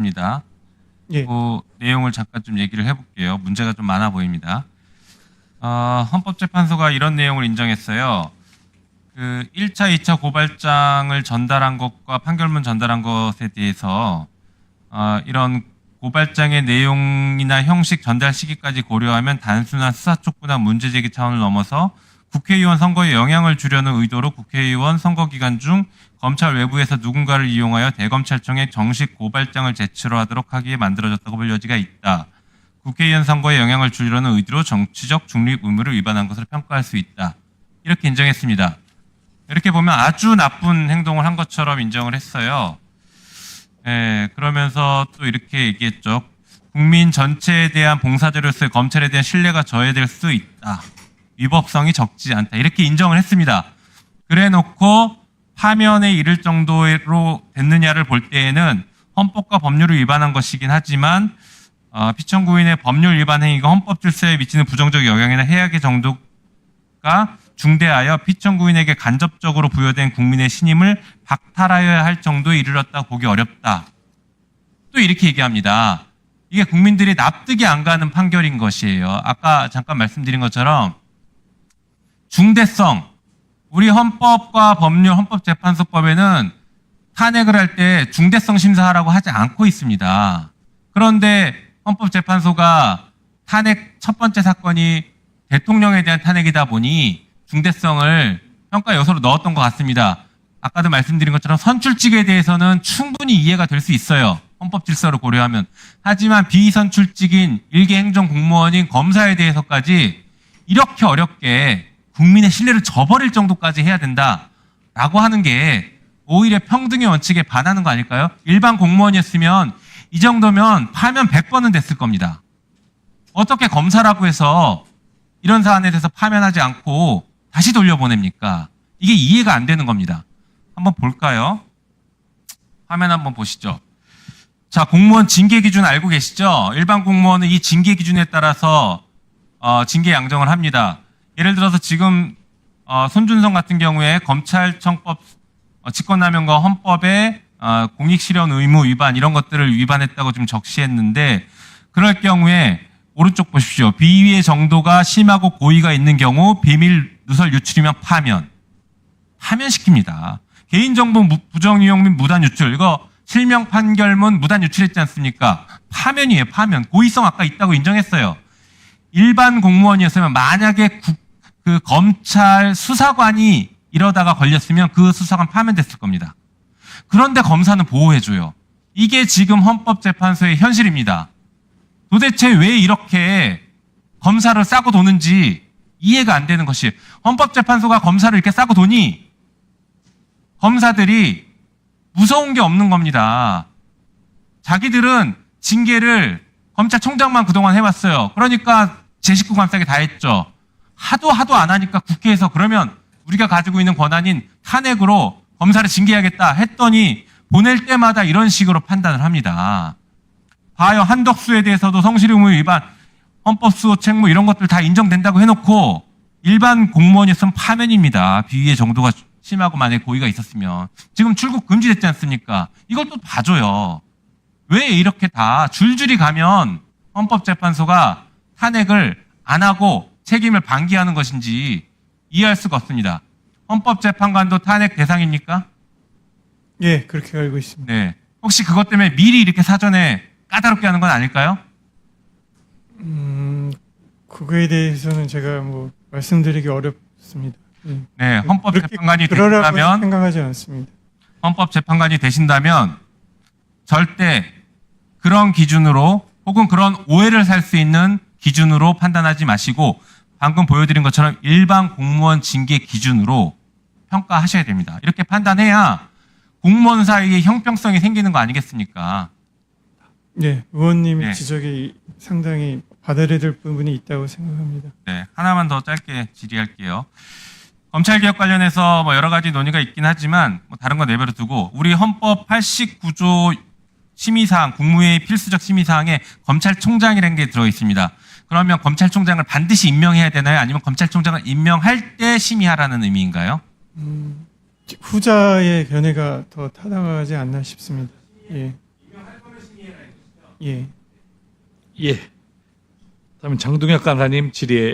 입니다. 예. 그 내용을 잠깐 좀 얘기를 해볼게요. 문제가 좀 많아 보입니다. 헌법재판소가 이런 내용을 인정했어요. 그 1차, 2차 고발장을 전달한 것과 판결문 전달한 것에 대해서 이런 고발장의 내용이나 형식 전달 시기까지 고려하면 단순한 수사 촉구나 문제 제기 차원을 넘어서 국회의원 선거에 영향을 주려는 의도로 국회의원 선거 기간 중 검찰 외부에서 누군가를 이용하여 대검찰청에 정식 고발장을 제출하도록 하기에 만들어졌다고 볼 여지가 있다. 국회의원 선거에 영향을 주려는 의도로 정치적 중립 의무를 위반한 것으로 평가할 수 있다. 이렇게 인정했습니다. 이렇게 보면 아주 나쁜 행동을 한 것처럼 인정을 했어요. 그러면서 또 이렇게 얘기했죠. 국민 전체에 대한 봉사자로서의 검찰에 대한 신뢰가 저해될 수 있다. 위법성이 적지 않다. 이렇게 인정을 했습니다. 그래 놓고 파면에 이를 정도로 됐느냐를 볼 때에는 헌법과 법률을 위반한 것이긴 하지만 피청구인의 법률 위반 행위가 헌법 질서에 미치는 부정적 영향이나 해악의 정도가 중대하여 피청구인에게 간접적으로 부여된 국민의 신임을 박탈하여야 할 정도에 이르렀다 보기 어렵다. 또 이렇게 얘기합니다. 이게 국민들이 납득이 안 가는 판결인 것이에요. 아까 잠깐 말씀드린 것처럼 중대성, 우리 헌법과 법률, 헌법재판소법에는 탄핵을 할 때 중대성 심사하라고 하지 않고 있습니다. 그런데 헌법재판소가 탄핵 첫 번째 사건이 대통령에 대한 탄핵이다 보니 중대성을 평가 요소로 넣었던 것 같습니다. 아까도 말씀드린 것처럼 선출직에 대해서는 충분히 이해가 될 수 있어요. 헌법 질서를 고려하면. 하지만 비선출직인 일개 행정 공무원인 검사에 대해서까지 이렇게 어렵게 국민의 신뢰를 저버릴 정도까지 해야 된다라고 하는 게 오히려 평등의 원칙에 반하는 거 아닐까요? 일반 공무원이었으면 이 정도면 파면 100번은 됐을 겁니다. 어떻게 검사라고 해서 이런 사안에 대해서 파면하지 않고 다시 돌려보냅니까? 이게 이해가 안 되는 겁니다. 한번 볼까요? 화면 한번 보시죠. 자, 공무원 징계 기준 알고 계시죠? 일반 공무원은 이 징계 기준에 따라서 징계 양정을 합니다. 예를 들어서 지금 손준성 같은 경우에 검찰청법 직권남용과 헌법의 공익실현 의무 위반 이런 것들을 위반했다고 좀 적시했는데 그럴 경우에 오른쪽 보십시오. 비위의 정도가 심하고 고의가 있는 경우 비밀 누설 유출이면 파면시킵니다. 개인정보 부정이용 및 무단 유출 이거 실명 판결문 무단 유출했지 않습니까? 파면이에요. 파면. 고의성 아까 있다고 인정했어요. 일반 공무원이었으면 만약에 그 검찰 수사관이 이러다가 걸렸으면 그 수사관 파면됐을 겁니다. 그런데 검사는 보호해줘요. 이게 지금 헌법재판소의 현실입니다. 도대체 왜 이렇게 검사를 싸고 도는지 이해가 안 되는 것이 헌법재판소가 검사를 이렇게 싸고 도니 검사들이 무서운 게 없는 겁니다. 자기들은 징계를 검찰총장만 그동안 해왔어요. 그러니까 제 식구 감싸게 다 했죠. 하도 안 하니까 국회에서 그러면 우리가 가지고 있는 권한인 탄핵으로 검사를 징계해야겠다 했더니 보낼 때마다 이런 식으로 판단을 합니다. 봐요. 한덕수에 대해서도 성실의무 위반, 헌법수호 책무 이런 것들 다 인정된다고 해놓고 일반 공무원이었으면 파면입니다. 비위의 정도가 심하고 만약에 고의가 있었으면. 지금 출국 금지됐지 않습니까? 이걸 또 봐줘요. 왜 이렇게 다 줄줄이 가면 헌법재판소가 탄핵을 안 하고 책임을 방기하는 것인지 이해할 수가 없습니다. 헌법재판관도 탄핵 대상입니까? 예, 그렇게 알고 있습니다. 네. 혹시 그것 때문에 미리 이렇게 사전에 까다롭게 하는 건 아닐까요? 그거에 대해서는 제가 뭐 말씀드리기 어렵습니다. 예. 네, 헌법재판관이 그러라고 되신다면 생각하지 않습니다. 헌법재판관이 되신다면 절대 그런 기준으로 혹은 그런 오해를 살 수 있는 기준으로 판단하지 마시고 방금 보여드린 것처럼 일반 공무원 징계 기준으로 평가하셔야 됩니다. 이렇게 판단해야 공무원 사이에 형평성이 생기는 거 아니겠습니까? 네, 의원님의 네. 지적이 상당히 받아들일 부분이 있다고 생각합니다. 네, 하나만 더 짧게 질의할게요. 검찰개혁 관련해서 뭐 여러 가지 논의가 있긴 하지만 뭐 다른 거 내버려 두고 우리 헌법 89조 심의사항, 국무회의 필수적 심의사항에 검찰총장이라는 게 들어 있습니다. 그러면 검찰총장을 반드시 임명해야 되나요? 아니면 검찰총장을 임명할 때 심의하라는 의미인가요? 후자의 견해가 더 타당하지 않나 싶습니다. 예. 임명할 거면 심의해라. 예. 예. 다음은 장동혁 간사님 질의에